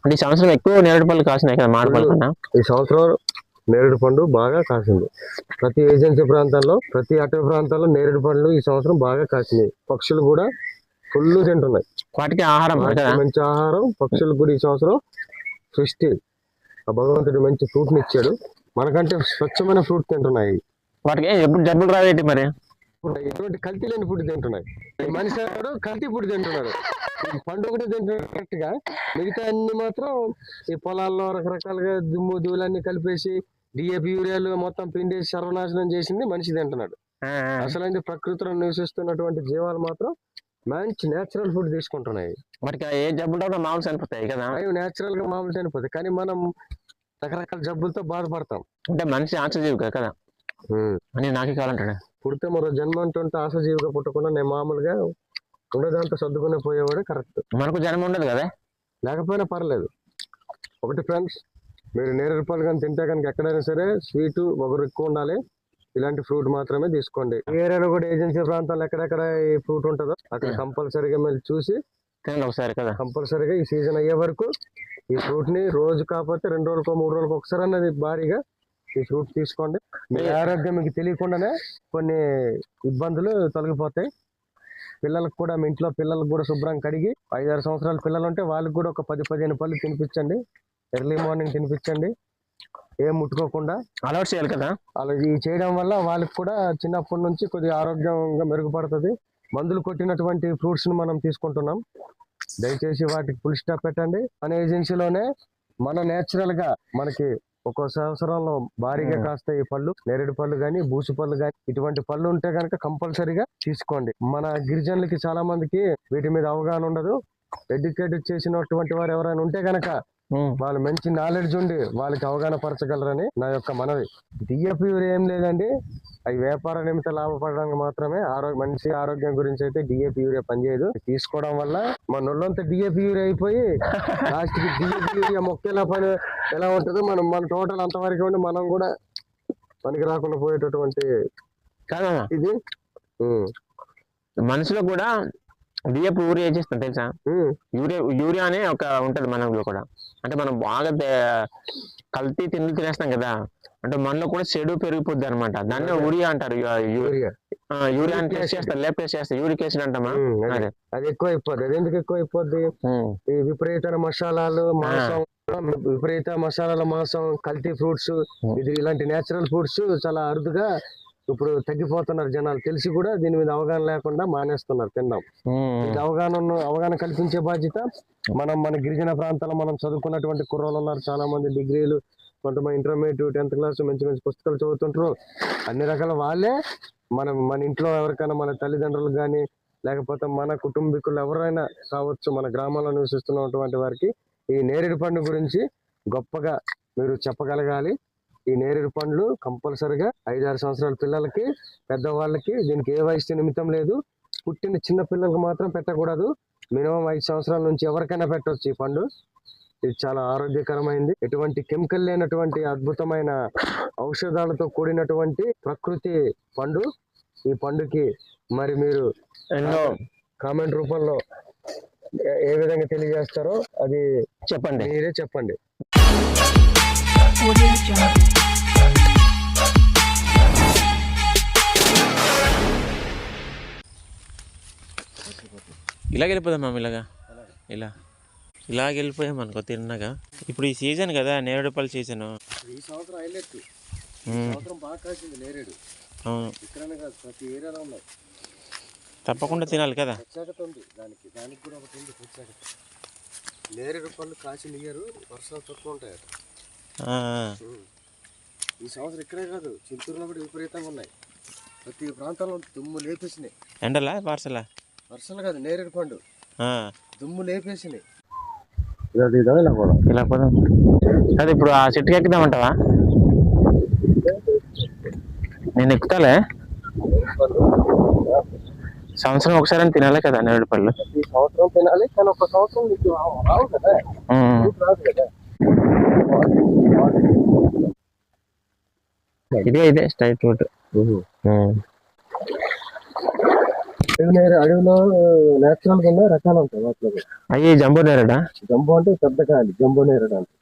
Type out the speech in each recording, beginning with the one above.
అంటే ఈ సంవత్సరం ఎక్కువ నేరేడు పళ్ళు కాసినాయి కదా మామిడి కన్నా. ఈ సంవత్సరం నేరేడు పండు బాగా కాసింది. ప్రతి ఏజెన్సీ ప్రాంతాల్లో, ప్రతి అటవీ ప్రాంతాల్లో నేరేడు పండ్లు ఈ సంవత్సరం బాగా కాసినాయి. పక్షులు కూడా ఫుల్ తింటున్నాయి. వాటికి ఆహారం మంచి ఆహారం. పక్షులు కూడా ఈ సంవత్సరం సృష్టి ఆ భగవంతుడు మంచి ఫ్రూట్ ని ఇచ్చాడు. మనకంటే స్వచ్ఛమైన ఫ్రూట్ తింటున్నాయి. వాటికి ఎప్పుడు జబ్బులు రావేటి మరి? ఎటువంటి కల్తీ లేని ఫుడ్ తింటున్నాయి. మనిషి కల్తీ ఫుడ్ తింటున్నాడు. పండు ఒకటి తింటున్నాడు కరెక్ట్ గా, మిగతా అన్ని మాత్రం ఈ పొలాల్లో రకరకాలుగా దుమ్ము ధూళాన్ని కలిపేసి డిఏపి యూరియాలు మొత్తం పిండేసి సర్వనాశనం చేసింది మనిషి తింటున్నాడు. అసలు ప్రకృతిలో నివసిస్తున్నటువంటి జీవాలు మాత్రం మంచి నేచురల్ ఫుడ్ తీసుకుంటున్నాయి. వాటికి ఏ జబ్బులు మామూలు చనిపోతాయి కదా. అవి నేచురల్ గా మామూలు చనిపోతాయి. కానీ మనం రకరకాల జబ్బులతో బాధపడతాం. అంటే మనిషి ఆశజీవి కదా అని నాకే కావాలంటాడు. పుడితే మరో జన్మ అంటుంటే ఆశజీవిగా పుట్టకుండా నేను మామూలుగా ఉండేదాంతో సర్దుకునే పోయేవాడే కరెక్ట్. మనకు జన్మ ఉండదు కదా, లేకపోయినా పర్లేదు. ఒకటి ఫ్రెండ్స్, మీరు నేరేడు పళ్ళు కానీ తింటే కనుక ఎక్కడైనా సరే స్వీట్ ఒకరు ఎక్కువ ఉండాలి. ఇలాంటి ఫ్రూట్ మాత్రమే తీసుకోండి. ఏరియాలో కూడా ఏజెన్సీ ప్రాంతాల్లో ఎక్కడెక్కడ ఈ ఫ్రూట్ ఉంటుందో అక్కడ కంపల్సరీగా మీరు చూసి తినండి ఒకసారి కదా. కంపల్సరీగా ఈ సీజన్ అయ్యే వరకు ఈ ఫ్రూట్ ని రోజు కాకపోతే 2 రోజులకో 3 రోజులకో ఒకసారి అన్నది భారీగా ఈ ఫ్రూట్ తీసుకోండి. మీ ఆరోగ్యం మీకు తెలియకుండానే కొన్ని ఇబ్బందులు తొలగిపోతాయి. పిల్లలకు కూడా, మీ ఇంట్లో పిల్లలకు కూడా శుభ్రం కడిగి 5-6 సంవత్సరాల పిల్లలు ఉంటే వాళ్ళకి కూడా ఒక 10-15 పళ్ళు తినిపించండి. ఎర్లీ మార్నింగ్ తినిపించండి, ఏం ముట్టుకోకుండా అలవాటు చేయాలి కదా. అలా చేయడం వల్ల వాళ్ళకి కూడా చిన్నప్పటి నుంచి కొద్దిగా ఆరోగ్యంగా మెరుగుపడుతుంది. మందులు కొట్టినటువంటి ఫ్రూట్స్ ని మనం తీసుకుంటున్నాం. దయచేసి వాటికి ఫుల్ స్టాప్ పెట్టండి. మన ఏజెన్సీలోనే మన నేచురల్ గా మనకి ఒక్కో సంవత్సరంలో భారీగా కాస్తాయి ఈ పళ్ళు. నేరేడు పళ్ళు గాని, బూసు పళ్ళు గాని, ఇటువంటి పళ్ళు ఉంటే కనుక కంపల్సరీగా తీసుకోండి. మన గిరిజనులకి చాలా మందికి వీటి మీద అవగాహన ఉండదు. ఎడ్యుకేటెడ్ చేసినటువంటి వారు ఎవరైనా ఉంటే గనక వాళ్ళు మంచి నాలెడ్జ్ ఉండి వాళ్ళకి అవగాహన పరచగలరని నా యొక్క మనవి. డిఏపి ఏం లేదండి, అవి వ్యాపార నిమిత్త లాభపడడానికి మాత్రమే. మనిషి ఆరోగ్యం గురించి అయితే డిఏపి యూరియా పనిచేయదు. తీసుకోవడం వల్ల మన నొల్లంతా డిఏపి యూరియా అయిపోయి లాస్ట్ కి డిఏపి యూరియా మొక్క ఎలా ఉంటుందో మన టోటల్ అంతవరకు ఉండి మనం కూడా పనికి రాకుండా పోయేటటువంటి ఇది. మనిషిలో కూడా డిఏపి యూరియా చేస్తాం తెలుసా. యూరియా అనే ఒక ఉంటది మనలో కూడా. అంటే మనం బాగా కల్తీ తిండి తినేస్తాం కదా, అంటే మనలో కూడా చెడు పెరిగిపోద్ది అనమాట. దాన్ని యూరియా అంటారు. యూరియా టెస్ట్ చేస్తారు, ల్యాబ్ టెస్ట్ చేస్తారు. యూరిక్ యాసిడ్ అంటామా, అది ఎక్కువ అయిపోద్ది. అది ఎందుకు ఎక్కువ అయిపోద్ది? ఈ విపరీత మసాలాలు, మాంసం, విపరీత మసాలాల మాంసం, కల్తీ ఫ్రూట్స్, ఇలాంటి నేచురల్ ఫ్రూట్స్ చాలా అరుదుగా ఇప్పుడు తగ్గిపోతున్నారు జనాలు. తెలిసి కూడా దీని మీద అవగాహన లేకుండా మానేస్తున్నారు తినడం. ఇది అవగాహన కల్పించే బాధ్యత మన గిరిజన ప్రాంతాల్లో మనం చదువుకున్నటువంటి కుర్రోళ్ళు ఉన్నారు చాలా మంది. డిగ్రీలు, కొంతమంది ఇంటర్మీడియట్, 10th క్లాస్ మంచి పుస్తకాలు చదువుతుంటారు. అన్ని రకాల వాళ్ళే మన ఇంట్లో ఎవరికైనా, మన తల్లిదండ్రులు కానీ లేకపోతే మన కుటుంబీకులు ఎవరైనా కావచ్చు, మన గ్రామాల్లో నివసిస్తున్నటువంటి వారికి ఈ నేరేడు పండు గురించి గొప్పగా మీరు చెప్పగలగాలి. ఈ నేరేడు పండ్లు కంపల్సరిగా 5-6 సంవత్సరాల పిల్లలకి, పెద్దవాళ్ళకి, దీనికి ఏ వయసు నిమిత్తం లేదు. పుట్టిన చిన్న పిల్లలకు మాత్రం పెట్టకూడదు. మినిమం 5 సంవత్సరాల నుంచి ఎవరికైనా పెట్టవచ్చు ఈ పండు. ఇది చాలా ఆరోగ్యకరమైంది. ఎటువంటి కెమికల్ లేనటువంటి అద్భుతమైన ఔషధాలతో కూడినటువంటి ప్రకృతి పండు. ఈ పండుకి మరి మీరు కామెంట్ రూపంలో ఏ విధంగా తెలియజేస్తారో అది చెప్పండి, మీరే చెప్పండి. ఇలాగ వెళ్ళిపోదాం మేము, ఇలాగ వెళ్ళిపోయాం అనుకో తిన్నాగా. ఇప్పుడు ఈ సీజన్ కదా, నేరేడు పళ్ళు సీజన్. ఈ సంవత్సరం హైలైట్. బాగా కాసింది నేరేడు. అవును, ఇక్కడనే కాదు ప్రతి ఏరియాలో ఉన్నాయి. తప్పకుండా తినాలి కదా. ప్రత్యేకత ఉంది దానికి కూడా ఒకటి ఉంది ప్రత్యేకత. నేరేడు పళ్ళు కాసిన ఇయరు వర్షాలు తక్కువ ఉంటాయట. ఈ సంవత్సరం ఇక్కడే కాదు, చిత్తూరులో కూడా విపరీతంగా ఉన్నాయి. ప్రతి ప్రాంతంలో దుమ్ము లేపేసినాయి. ఎండలా వర్షాలు కాదు, నేరేడు పండు దుమ్ము లేపేసినాయి. ఇలా పోదాం. అది ఇప్పుడు ఆ చెట్టుకి ఎక్కుదామంటావా? నేను ఎక్కుతాలే. సంవత్సరం ఒకసారి తినాలి కదా నేరేడు పళ్ళు. ఈ సంవత్సరం తినాలి, కానీ ఒక సంవత్సరం రావు కదా, రాదు కదా. ఇదే స్ట్రైట్ రూట్. అడవిలో నేచురల్ గా ఉన్న రకాలు ఉంటాయి వాటిలో. అయ్యి జంబో నేరేడా? జంబో అంటే పెద్ద కాయలు, జంబో నేరేడు అంటే.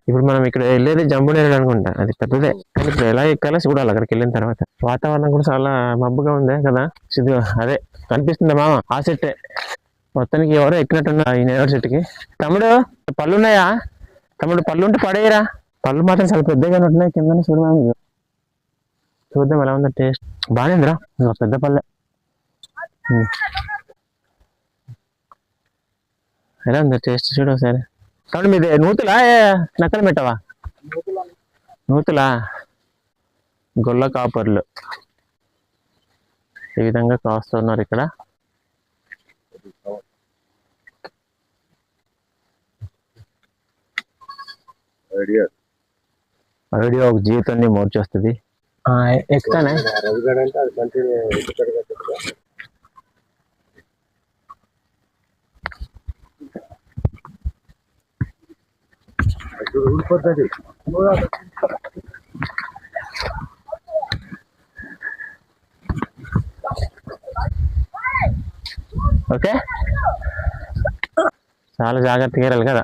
ఇప్పుడు మనం ఇక్కడ వెళ్ళేది జంబో నేరేడు అనుకుంటా, అది పెద్దదే. కానీ ఇప్పుడు ఎలా ఎక్కాలో చూడాలి అక్కడికి వెళ్ళిన తర్వాత. వాతావరణం కూడా చాలా మబ్బుగా ఉంది కదా. అదే కనిపిస్తుంది మామ, ఆ చెట్టే మొత్తానికి. ఎవరో ఎక్కినట్టున్నా ఈ నేరేడు చెట్టుకి. తమ్ముడు పళ్ళు ఉన్నాయా? తమ్ముడు పళ్ళు ఉంటే పడేయరా. పళ్ళు మాత్రం చాలా పెద్దగా ఉంటున్నాయి కింద. చూడమా, చూద్దాం ఎలా ఉందో టేస్ట్. బాగానే ఉందిరా, పెద్ద పళ్ళే. ఎలా ఉంది టేస్ట్ చూడు ఒకసారి. కాబట్టి మీది నూతులా నక్కలు పెట్టవా? నూతులా. గొల్ల కాపర్లు ఈ విధంగా కాస్తున్నారు ఇక్కడ. ఐడియా ఒక జీవితాన్ని మోర్చేస్తుంది. ఎక్కుతానే ఊడిపోతుంది. ఓకే, చాలా జాగ్రత్తగా వెళ్ళాలి కదా.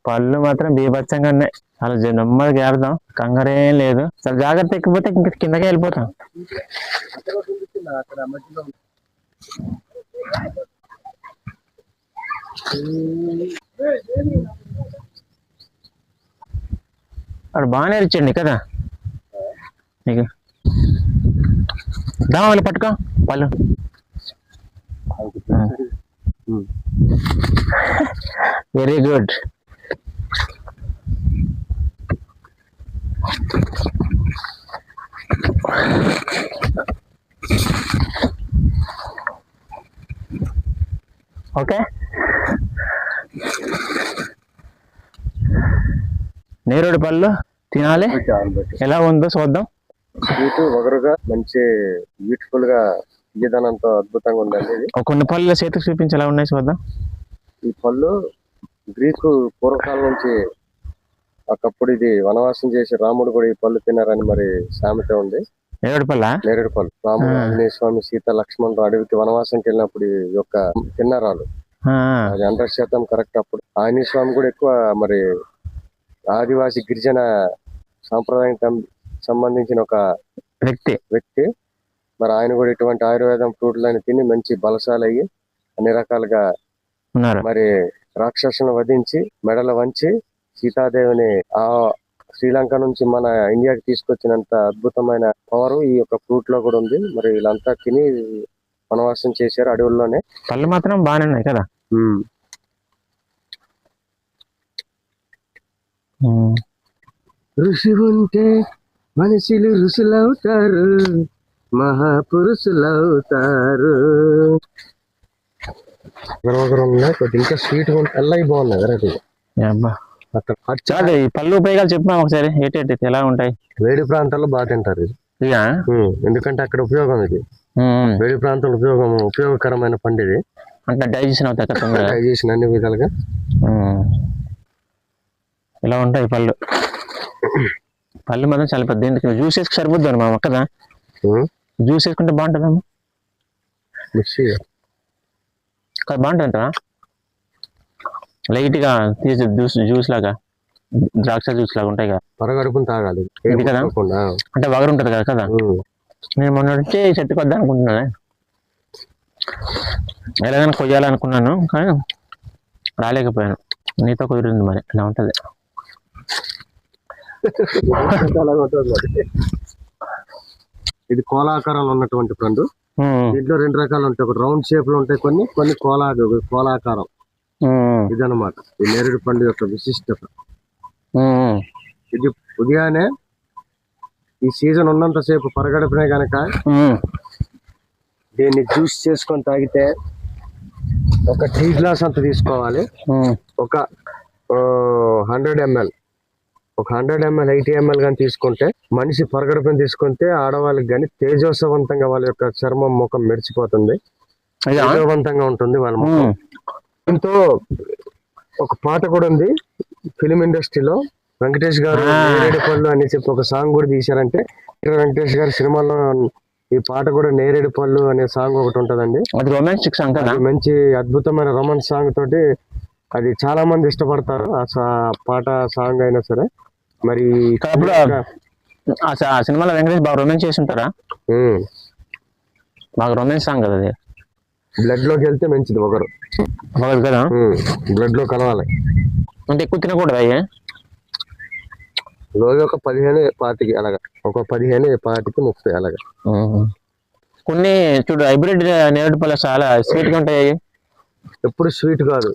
పళ్ళు మాత్రం బీభత్సంగా ఉన్నాయి. చాలా నెమ్మదిగా ఏడదాం, కంగారేం లేదు. చాలా జాగ్రత్త ఎక్కిపోతే ఇంక కిందకే వెళ్ళిపోతాం. అక్కడ బాగానే ఇచ్చండి కదా నీకు. దావాలి పట్టుకో పళ్ళు. Very good. ఓకే, నేరేడు పళ్ళు తినాలి. ఎలా ఉందో చూద్దాం. స్వీట్ వగరుగా మంచి బ్యూటిఫుల్ గా తీయదనంతో అద్భుతంగా ఉందండి ఇది. కొన్ని పళ్ళు చేతికి చూపించి ఎలా ఉన్నాయి చూద్దాం. ఈ పళ్ళు గ్రీకు పూర్వకాలం నుంచి ఒకప్పుడు ఇది వనవాసం చేసి రాముడు కూడా ఈ పళ్ళు తిన్నారని మరి సామెత ఉంది. నేరేడు పళ్ళ? నేరేడు పళ్ళు. రాముడు, ఆంజనేయ స్వామి, సీత, లక్ష్మణుడు అడవికి వనవాసంకి వెళ్ళినప్పుడు ఈ యొక్క తిన్నారాలు. అది 100% కరెక్ట్. అప్పుడు ఆంజనేయ స్వామి కూడా ఎక్కువ మరి ఆదివాసి గిరిజన సాంప్రదాయానికి సంబంధించిన ఒక వ్యక్తి. మరి ఆయన కూడా ఇటువంటి ఆయుర్వేదం ఫ్రూట్లని తిని మంచి బలశాలయ్యి అన్ని రకాలుగా మరి రాక్షసులను వధించి మెడలు వంచి సీతాదేవిని ఆ శ్రీలంక నుంచి మన ఇండియాకి తీసుకొచ్చినంత అద్భుతమైన పవర్ ఈ యొక్క ఫ్రూట్ లో కూడా ఉంది. మరి వీళ్ళంతా తిని వనవాసం చేశారు అడవుల్లోనే. పళ్ళు మాత్రం బాగానే ఉన్నాయి కదా. ఋషి ఉంటే మనుషులు ఋషులవుతారు, మహాపురుషులవుతారు. ఇంకా స్వీట్ తెల్లవి బాగున్నాయి వెరైటీ. ఈ పళ్ళు ఉపయోగాలు చెప్పినా ఒకసారి ఏంటి ఎలా ఉంటాయి? వేడి ప్రాంతాల్లో బాగా తింటారు ఇది. ఎందుకంటే అక్కడ ఉపయోగం ఇది. వేడి ప్రాంతంలో ఉపయోగకరమైన పండు ఇది. అంటే డైజెషన్ అవుతాయి, డైజెషన్ అన్ని విధాలుగా. ఇలా ఉంటాయి పళ్ళు. పళ్ళు మాత్రం చాలా పెద్ద. జ్యూస్ వేసుకు సరిపోద్ది అని మా కదా. జ్యూస్ వేసుకుంటే బాగుంటుందమ్మా. బాగుంటుంది లైట్ గా తీసి జ్యూస్ లాగా, ద్రాక్ష జ్యూస్ లాగా ఉంటాయి కదా. పరగడుపుని తాగాలి కదా. అంటే వగరు ఉంటది కదా కదా. నేను మొన్న వచ్చి చెట్టుకు వద్దా అనుకుంటున్నాను, ఎలాగైనా కొయ్యాలనుకున్నాను కానీ రాలేకపోయాను. నీతో కుదిరింది మరి. ఇలా ఉంటది. ఇది కోలాకారంలో ఉన్నటువంటి పండు. దీంట్లో 2 రకాలు ఉంటాయి. ఒకటి రౌండ్ షేప్ లో ఉంటాయి, కొన్ని కోలాకారం. ఇదన్నమాట ఈ నేరేడు పండు యొక్క విశిష్టత. ఇది ఉదయాన్నే ఈ సీజన్ ఉన్నంత సేపు పరగడుపునే గనక దీన్ని జ్యూస్ చేసుకొని తాగితే ఒక టీ గ్లాస్ అంత తీసుకోవాలి. ఒక 100 ml 80 ml కానీ తీసుకుంటే, మనిషి పరగడుపుని తీసుకుంటే ఆడవాళ్ళకి కానీ తేజోసవంతంగా వాళ్ళ యొక్క చర్మం ముఖం మెరిచిపోతుంది, తేజోవంతంగా ఉంటుంది వాళ్ళ ముఖం. దీంతో ఒక పాట కూడా ఉంది ఫిలిం ఇండస్ట్రీలో, వెంకటేష్ గారు నేరేడు పళ్ళు అని చెప్పి ఒక సాంగ్ కూడా తీశారంటే, వెంకటేష్ గారి సినిమాలో ఈ పాట కూడా నేరేడు పళ్ళు అనే సాంగ్ ఒకటి ఉంటదండి. అది రొమాంటిక్ సాంగ్ కదా, మంచి అద్భుతమైన రొమాన్స్ సాంగ్ తోటి అది చాలా మంది ఇష్టపడతారు ఆ పాట సాంగ్ అయినా సరే. మరి ఆ సినిమాలో వెంకటేష్ బాగా రొమాన్స్ చేసి ఉంటారా? బాగా రొమాన్స్ సాంగ్ కదా అది. బ్లడ్ లోకి వెళ్తే మంచిది ఒకరు కదా, బ్లడ్ లో కలవాలి అంటే ఎక్కువ తినకూడదు అయ్యే. రోజు ఒక 15-20 అలాగా, ఒక 15-20-30 అలాగా. కొన్ని చూడు హైబ్రిడ్ నేరేడు పళ్ళు చాలా స్వీట్ గా ఉంటాయి. ఎప్పుడు స్వీట్ కాదు,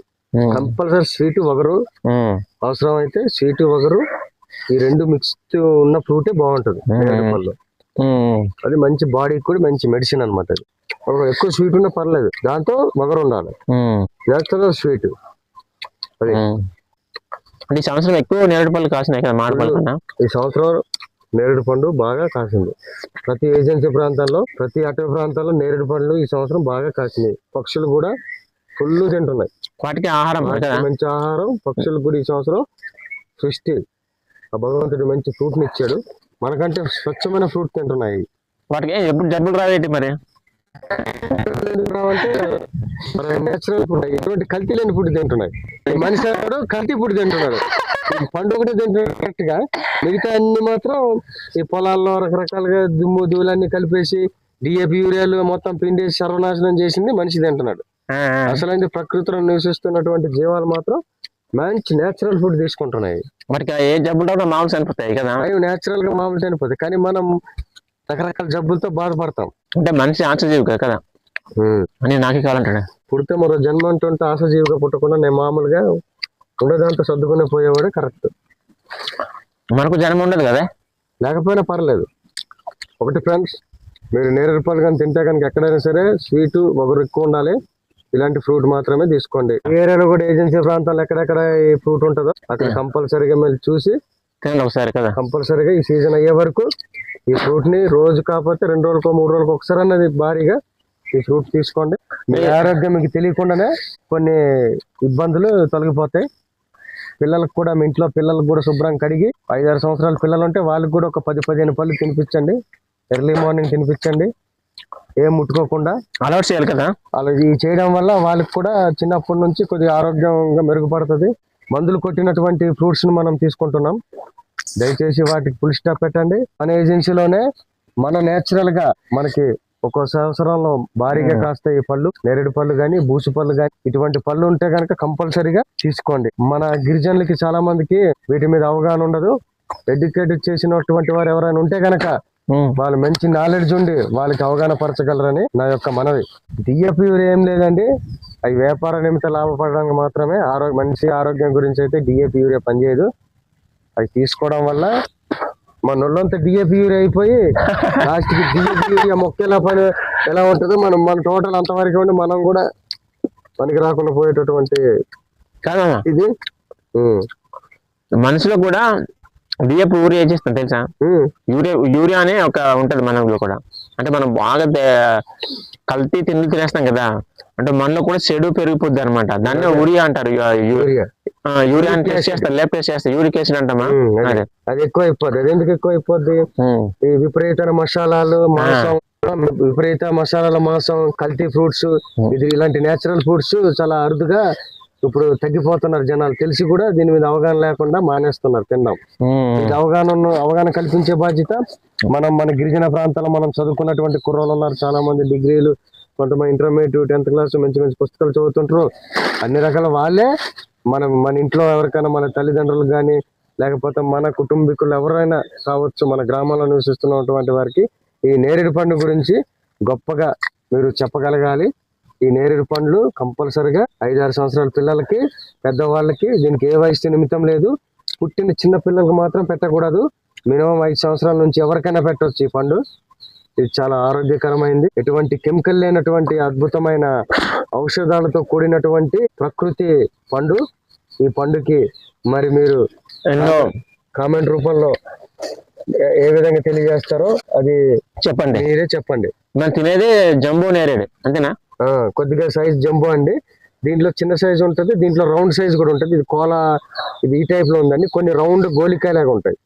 కంపల్సరీ స్వీట్ వగరు, అవసరం అయితే స్వీట్ వగరు ఈ రెండు మిక్స్డ్ ఉన్న ఫ్రూటే బాగుంటది నేరేడు పళ్ళు. అది మంచి బాడీకి కూడా మంచి మెడిసిన్ అనమాట. అది ఎక్కువ స్వీట్ ఉన్నా పర్లేదు, దాంతో వగరు ఉండాలి. నేచురల్ స్వీట్ అది. ఈ సంవత్సరం ఎక్కువ నేరేడు పళ్ళు కాసినాయి కదా మామిడి పళ్ళు కన్నా. ఈ సంవత్సరం నేరేడు పండు బాగా కాసింది. ప్రతి ఏజెన్సీ ప్రాంతాల్లో, ప్రతి అటవీ ప్రాంతాల్లో నేరేడు పండ్లు ఈ సంవత్సరం బాగా కాసినాయి. పక్షులు కూడా ఫుల్ తింటున్నాయి. వాటికి ఆహారం మంచి ఆహారం పక్షులు కూడా ఈ సంవత్సరం సృష్టి. ఆ భగవంతుడు మంచి ఫ్రూట్ ని ఇచ్చాడు, మనకంటే స్వచ్ఛమైన ఫ్రూట్ తింటున్నాయి. వాటికి ఎప్పుడు జబ్బులు రావేటి మరి? నేచురల్ ఫుడ్, ఎటువంటి కల్తీ లేని ఫుడ్ తింటున్నాయి. మనిషి కల్తీ ఫుడ్ తింటున్నాడు, పండు ఒకటి తింటున్నాడు కరెక్ట్ గా, మిగతా అన్ని మాత్రం ఈ పొలాల్లో రకరకాలుగా దుమ్ము ధూళాన్ని కలిపేసి డిఏపి యూరియాలు మొత్తం పిండేసి సర్వనాశనం చేసింది మనిషి తింటున్నాడు. అసలు ప్రకృతిలో నివసిస్తున్నటువంటి జీవాలు మాత్రం మంచి నేచురల్ ఫుడ్ తీసుకుంటున్నాయి. వాటికి ఏ జబ్బులు మామూలు చనిపోతాయి కదా, అవి నేచురల్ గా మామూలు చనిపోతాయి. కానీ మనం రకరకాల జబ్బులతో బాధపడతాం. అంటే మనిషి ఆశజీవి కదా అని నాకే కావాలంటాడు. పుడితే మరో జన్మ అంటుంటే ఆశజీవిగా పుట్టకుండా నేను మామూలుగా ఉండేదాంతో సర్దుకునే పోయేవాడు కరెక్ట్. మనకు జన్మ ఉండదు కదా, లేకపోయినా పర్లేదు. ఒకటి ఫ్రెండ్స్, మీరు నేరేడు పళ్ళు కానీ తింటే కనుక ఎక్కడైనా సరే స్వీట్ ఒకరు ఎక్కువ ఉండాలి, ఇలాంటి ఫ్రూట్ మాత్రమే తీసుకోండి. ఏరియాలో కూడా ఏజెన్సీ ప్రాంతాల్లో ఎక్కడెక్కడ ఈ ఫ్రూట్ ఉంటుందో అక్కడ కంపల్సరీగా మీరు చూసి తినండి ఒకసారి కదా. కంపల్సరీగా ఈ సీజన్ అయ్యే వరకు ఈ ఫ్రూట్ ని రోజు కాకపోతే 2 రోజులకో 3 రోజులకు ఒకసారి అన్నది భారీగా ఈ ఫ్రూట్ తీసుకోండి. మీ ఆరోగ్యం మీకు తెలియకుండానే కొన్ని ఇబ్బందులు తొలగిపోతాయి. పిల్లలకు కూడా, మీ ఇంట్లో పిల్లలకు కూడా శుభ్రం కడిగి 5-6 సంవత్సరాల పిల్లలు ఉంటే వాళ్ళకి కూడా ఒక 10-15 పళ్ళు తినిపించండి. ఎర్లీ మార్నింగ్ తినిపించండి, ఏం ముట్టుకోకుండా అలవాటు చేయాలి కదా. అలా ఈ చేయడం వల్ల వాళ్ళకి కూడా చిన్నప్పటి నుంచి కొద్దిగా ఆరోగ్యంగా మెరుగుపడుతుంది. మందులు కొట్టినటువంటి ఫ్రూట్స్ ని మనం తీసుకుంటున్నాం, దయచేసి వాటికి ఫుల్ స్టాప్ పెట్టండి. మన ఏజెన్సీలోనే మన నేచురల్ గా మనకి ఒక్కో సంవత్సరంలో భారీగా కాస్తాయి పళ్ళు, నేరేడు పళ్ళు గాని, బూసు పళ్ళు గాని, ఇటువంటి పళ్ళు ఉంటే కనుక కంపల్సరీగా తీసుకోండి. మన గిరిజనులకి చాలా మందికి వీటి మీద అవగాహన ఉండదు. ఎడ్యుకేటెడ్ చేసినటువంటి వారు ఎవరైనా ఉంటే గనక వాళ్ళు మంచి నాలెడ్జ్ ఉండి వాళ్ళకి అవగాహన పరచగలరని నా యొక్క మనవి. డిఏపి ఏం లేదండి, అవి వ్యాపార నిమిత్తం లాభపడడానికి మాత్రమే. మనిషి ఆరోగ్యం గురించి అయితే డిఏపి యూరియా పనిచేయదు. అవి తీసుకోవడం వల్ల మన ఒళ్ళంతా డిఏపి యూరియా అయిపోయి లాస్ట్ కి డిఏపి యూరియా మొక్కేలా పని ఎలా ఉంటుందో మన టోటల్ అంతవరకు ఉండి మనం కూడా పనికి రాకుండా పోయేటటువంటి ఇది. మనుషులు కూడా డిఏపి యూరియా చేస్తాం తెలుసా. యూరియా అనే ఒక ఉంటది మనలో కూడా. అంటే మనం బాగా కల్తీ తిండి తినేస్తాం కదా, అంటే మనలో కూడా చెడు పెరిగిపోద్ది అనమాట. దాన్ని యూరియా అంటారు. యూరియా టెస్ట్ చేస్తారు, ల్యాబ్ టెస్ట్ చేస్తారు, యూరిక్ యాసిడ్ అంటామా. అది ఎక్కువ అయిపోద్ది. అది ఎందుకు ఎక్కువ అయిపోద్ది? ఈ విపరీత మసాలాలు, మాంసం, విపరీత మసాలాల మాంసం, కల్తీ ఫ్రూట్స్, ఇది ఇలాంటి నేచురల్ ఫ్రూట్స్ చాలా అరుదుగా ఇప్పుడు తగ్గిపోతున్నారు జనాలు. తెలిసి కూడా దీని మీద అవగాహన లేకుండా మానేస్తున్నారు తినడం. ఇది అవగాహన కల్పించే బాధ్యత మన గిరిజన ప్రాంతాల్లో మనం చదువుకున్నటువంటి కుర్రోళ్ళు ఉన్నారు చాలా మంది, డిగ్రీలు, కొంతమంది ఇంటర్మీడియట్, 10th క్లాస్ మంచి మంచి పుస్తకాలు చదువుతుంటారు. అన్ని రకాల వాళ్ళే మన ఇంట్లో ఎవరికైనా, మన తల్లిదండ్రులు కానీ లేకపోతే మన కుటుంబీకులు ఎవరైనా కావచ్చు, మన గ్రామాల్లో నివసిస్తున్నటువంటి వారికి ఈ నేరేడు పండు గురించి గొప్పగా మీరు చెప్పగలగాలి. ఈ నేరేడు పండ్లు కంపల్సరిగా 5-6 సంవత్సరాల పిల్లలకి, పెద్దవాళ్ళకి, దీనికి ఏ వయసు నిమిత్తం లేదు. పుట్టిన చిన్న పిల్లలకు మాత్రం పెట్టకూడదు. మినిమం 5 సంవత్సరాల నుంచి ఎవరికైనా పెట్టవచ్చు ఈ పండు. ఇది చాలా ఆరోగ్యకరమైంది, ఎటువంటి కెమికల్ లేనటువంటి అద్భుతమైన ఔషధాలతో కూడినటువంటి ప్రకృతి పండు. ఈ పండుకి మరి మీరు కామెంట్ రూపంలో ఏ విధంగా తెలియజేస్తారో అది చెప్పండి, మీరే చెప్పండి. మనం తినేది జంబో నేరేడు అంతేనా? కొద్దిగా సైజ్ జంబో అండి. దీంట్లో చిన్న సైజు ఉంటది, దీంట్లో రౌండ్ సైజ్ కూడా ఉంటది. ఇది కోలా, ఇది ఈ టైప్ లో ఉందండి. కొన్ని రౌండ్ గోలికాయలాగా ఉంటాయి,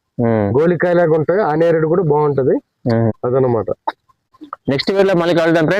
గోలికాయలాగా ఉంటాయి. ఆ నేరేడు కూడా బాగుంటది. అదనమాట. నెక్స్ట్ వీడియోలో మళ్ళీ కలుద్దాం ఫ్రెండ్స్.